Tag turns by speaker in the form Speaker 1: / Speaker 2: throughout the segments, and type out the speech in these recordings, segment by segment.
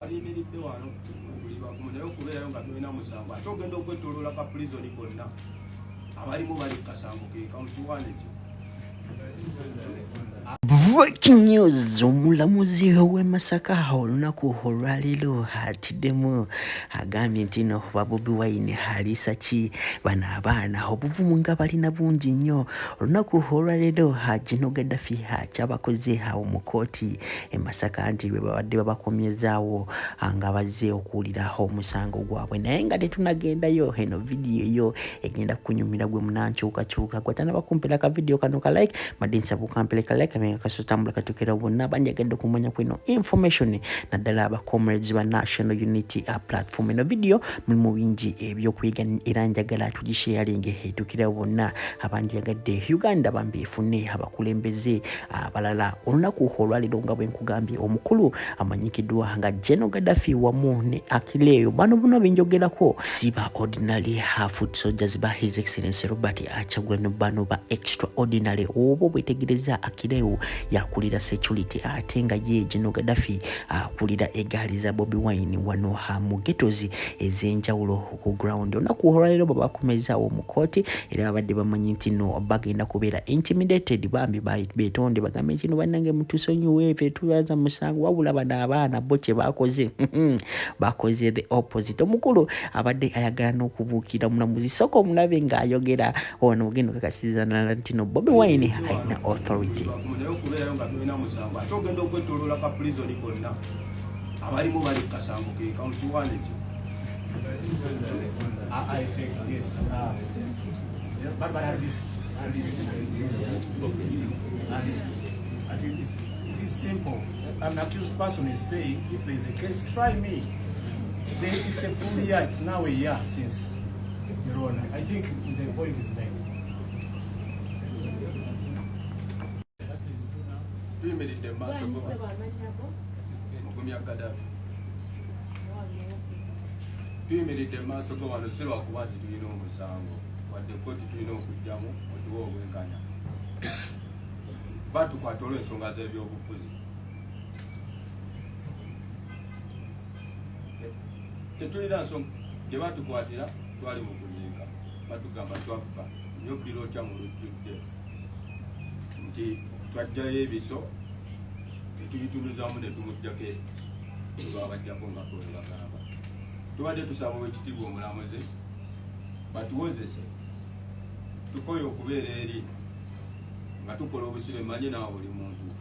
Speaker 1: Ayimiridde wano buli bakumanayo okubeerayo nga tulina musango ate ogenda okwetoloola ka prison konna abalimu bali kukasango keeka mu kiwaane kyo.
Speaker 2: Breaking news, omulamuzi w'eMasaka olunaku olwaleero atiddemu agambye nti no Bobi Wine aliisa ki bano abaana obuvumu nga balina bungi nnyo. Olunaku olwaleero Gino Gaddafi kyabakoze awo mu kooti eMasaka nti bwe babadde babakomyezaawo nga bazze okuwulira omusango gwabwe, naye nga tetunagendayo. Eno vidiyo eyo egenda kunyumira gwe munankyukakyuka gwatana bakumpira ka vidiyo kano ka like madde nsaba okampere ka like amenga kasotambula katukira bonna banjagadde kumanya kweno information naddala aba comrades ba National Unity platform. Eno video mulimu bingi ebyokuyiga era njagala tugisharinge etukira bonna abanjagadde Uganda bambefune abakulembeze abalala. Olunaku olwaleero nga bwe nkugambye omukulu amanyikiddwa nga Sheikh Gaddafi wamu ne Akileyo bano buno benjogerako siba ordinary foot soldiers ba His Excellency Robert Kyagulanyi bano ba extraordinary obo bwetegereza Akileyo yakulira security ate nga ye Sheikh Gaddafi akulira egaali za Bobi Wine wano mu ghettos ez'enjawulo ku ground. Olunaku olwaleero babakomezaawo mu kooti era babadde bamanyi nti no bagenda kubeera intimidated bambi betonde bagambe nti no bannange mutusonyiwe ffe tulaza musango wabula bano abaana bo kye bakoze bakoze the opposite. Omukulu abadde ayagala n'okubuukira omulamuzi soko omulabe ng'ayogera ono ogenda okakasizana nti no Bobi Wine alina authority.
Speaker 1: Bakumanayo okubeerayo nga tulina musango ate ogenda okwetoloola ka prison konna abalimu bali kukasango keeka mu kiwaane kyo.
Speaker 3: I think yes. But at least, I think it is simple. An accused person is saying, if there is a case, try me. It's a full year. It's now a year since Your Honor. I think the point is made.
Speaker 1: Tuyimiridde mu maaso mugumya Gaddafi. Tuyimiridde mu maaso go wano si lwakuba nti tulina omusango wadde kkooti tulina okujjamu otuwa obwenkanya batukwata olw'ensonga z'ebyobufuzi. Tetulina nsonga gye batukwatira twali mu kunyiika batugamba twakka nyobbira otya mu lujjudde nti twajjayo ebiso etubitunuzamu ne tumujjako lwabajjako nga twebagamba. Tubadde tusaba Oweekitiibwa omulamuzi batuwozese tukoye okubeera eri nga tukola obusibe manye nawe buli muntu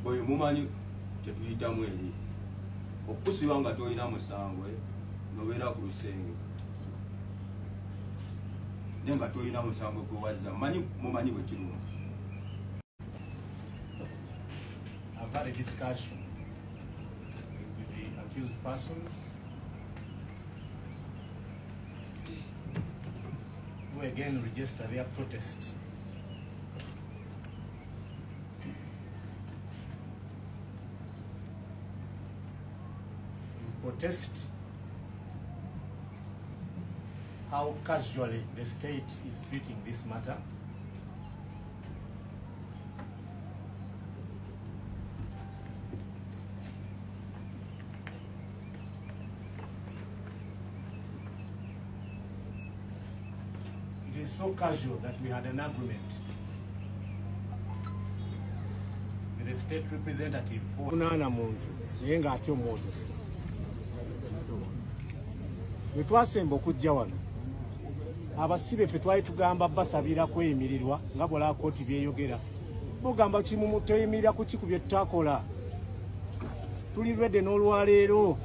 Speaker 1: bwe mumanyi kyetuyitamu eri okusiba nga tolina musango nobeera ku lusenge naye nga tolina musango gwe wazza mumanyi bwe kiruma.
Speaker 3: I've had a discussion with the accused persons who again register their protest. Protest how casually the state is treating this matter. It is so casual that we had an agreement with the state representative for Nana Muntu, Yenga Atio Moses. We twasemba okujja wano abasibe ffe twali tugamba basabira kweyimirirwa nga bw'olaba kooti byeyogera bugamba kimu teyimirira ku kiku bye tutakola. Tuli redde n'olwaleero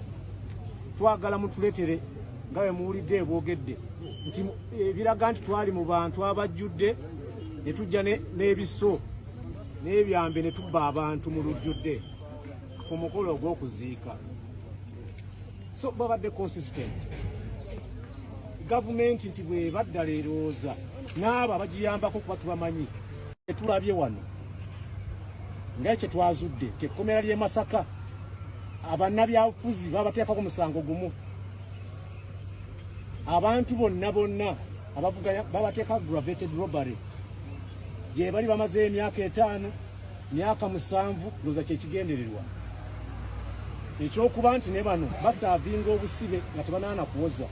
Speaker 3: twagala mutuletere nga bwe muwulidde boogedde nti ebiraga nti twali mu bantu abajjudde ne tujja n'ebiso n'ebyambe ne tubba abantu mu lujjudde ku mukolo ogw'okuziika. So babadde consistent. Government nti bwe badda leerooza n'abo abagiyambako kuba tubamanyi. Tulabye wano nga ekyo twazudde tekkomera ly'eMasaka abannabyabufuzi babateekako musango gumu. Abantu bonna abavuga babateeka aggravated robbery gye bali bamaze emyaka 5 myaka 7 loza kye kigendererwa. ekyokuba nti ne bano basaavinga obusibe nga tebanaana kuwoza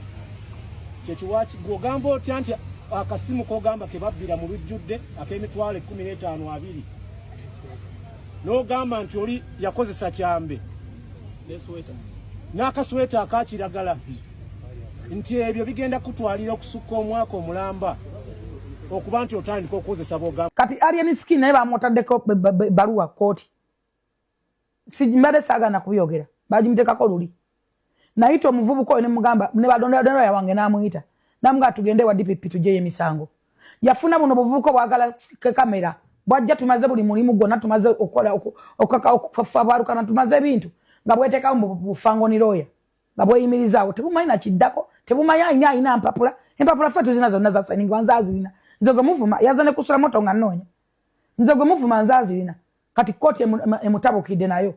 Speaker 3: kyekiwaki gw'ogamba otya nti akasimu k'ogamba ke babbira mu lujjudde ak'emitwalo 15-20 n'ogamba nti oli yakozesa kyambe n'akasweta akakiragala nti ebyo bigenda kutwalira okusukka omwaka omulamba okuba nti otandika okukozesa bw'ogamba
Speaker 4: kati alien skin naye bamwotaddeko baluwa kooti mbadde saagana kubyogera bagimuteekako luli nayita omuvubuka oyo nemugamba ne badondoya wange n'amuyita namuga tugende wa DPP tujeyo emisango yafuna buno buvubuka bwagala kamera bwajja tumaze buli mulimu gwonna tumaze okukola okufabarukana tumaze ebintu nga bweteekawo mu bufango ni lawyer nga bweyimirizaawo tebumanyi na kiddako tebumanyi ayina empapula ffe tuzina zonna zasayiningwa nzaazirina nze gwe muvuma yaza ne kusula moto nga nnoonya nze gwe muvuma nzaazirina kati kooti emutabukidde nayo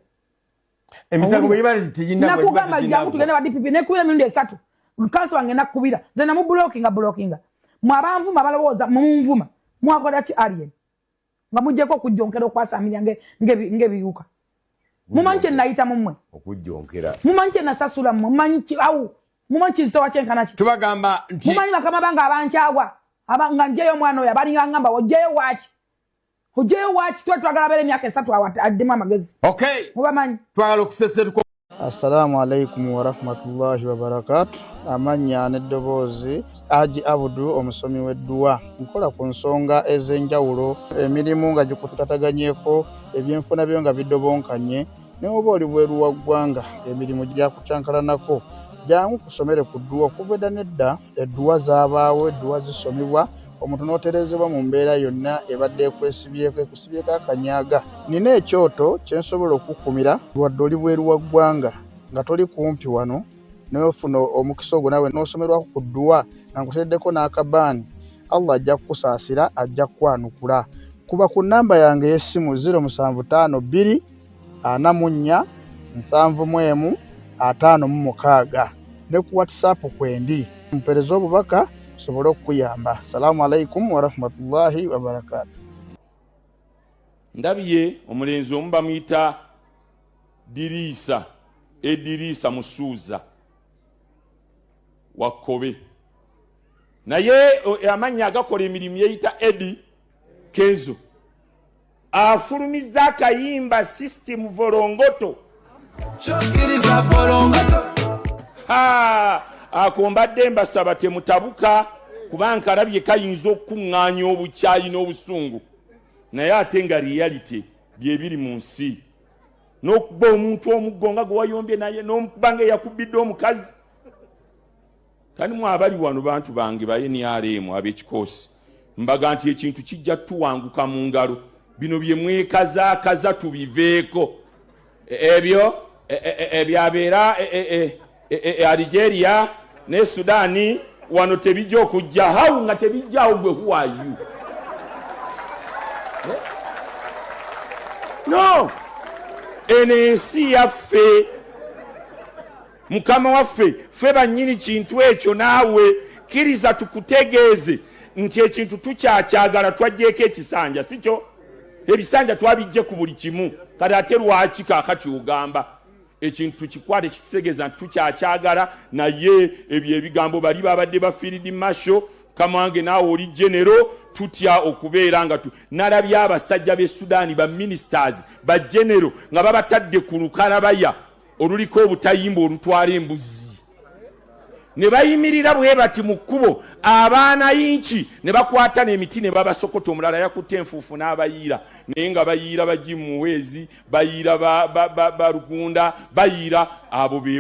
Speaker 5: emisango ebali teyina
Speaker 4: nakugamba jangu tugende wa DPP nekubira emirundi 3 kanso wange nakubira nze namu blockinga mwabanvuma balowooza mumvuma mwakola ki alien nga mujjeko okujjonkera okwasamira ng'ebiwuka mumanyi kye nayita mumwe
Speaker 5: okujjonkera
Speaker 4: mumanyi kye nasasula mmwe mumanyi kizitowa kyenkana ki
Speaker 5: tubagamba nti
Speaker 4: mumanyi bakama bange abankyawa nga njeyo omwana oyo abalinga ngamba ojeyo waki twagala beera emyaka 3 addemu amagezi mubamanyi
Speaker 5: twagala okuseseruko.
Speaker 6: Assalamu alaikum wa rahmatullahi wa barakatuh. Amanya n'eddoboozi Aji Abudu omusomi w'edduwa nkola ku nsonga ez'enjawulo emirimu nga gikutataganyeko ebyenfuna byo nga bidobonkanye ne oba oli bweru wa ggwanga emirimu gyakucankalanako jangu kusomere ku dduwa okuva edda nedda edduwa zaabaawo edduwa zisomibwa omuntu n'oterezebwa mu mbeera yonna ebadde ekusibyeko akanyaaga nina ekyoto kyensobola okukumira wadde oli bweru wa ggwanga nga toli kumpi wano n'ofuna omukisa ogwo nawe n'osomerwako ku dduwa nga nkuteddeko n'akabaani Allah ajja kukusaasira ajja kukwanukula kuba ku nnamba yange y'essimu 075 2 44 715 ne ku WhatsApp kwendi mpereza obubaka sobole okuyamba. Assalamu alaikum wa rahmatullahi wa barakatuh.
Speaker 7: Ndabiye omulenzi omu bamuyita Edirisa Musuuza Wakobe naye amannya agakola emirimu yeyita Edi Kenzo afulumiza akayimba system volongoto chokiriza volongoto akombadde mbasaba temutabuka kubanka alabye kayinza okuŋŋaanya obukyayi n'obusungu naye ate nga reality byebiri mu nsi n'okuba omuntu omuggo nga gwe wayombye naye n'omukubanga eyakubidde omukazi kandi mwabali wano bantu bange ba NRM ab'ekikoosi mbaga nti ekintu kijja tuwanguka mu ngalo bino bye mwekazaakaza tubiveeko ebyo ebyabeera Algeria ne Sudani wano tebijja okujja hawu nga tebijjaawo gwe who are you no ensi yaffe mukama waffe ffe bannyini kintu ekyo naawe kkiriza tukutegeeze nti ekintu tukyakyagala twajjeeko ekisanja sikyo ebisanja twabijje ku buli kimu kati ate lwaki kaakati ogamba ekintu kikwate kitutegeeza nti tukyakyagala naye ebyo ebigambo bali babadde ba field marshal kamange naawe oli genero tutya okubeera nga nalabye abasajja b'e Sudaani ba ministers ba genero nga babatadde ku lukalabaya oluliko obutayimba olutwala embuzi ne bayimirira bwe bati mu kkubo abaana yinki ne bakwata n'emiti ne babasokota omulala yakutte enfuufu n'abayiira naye nga bayiira bagimuweezi bayiira ba Rugunda bayiira abo be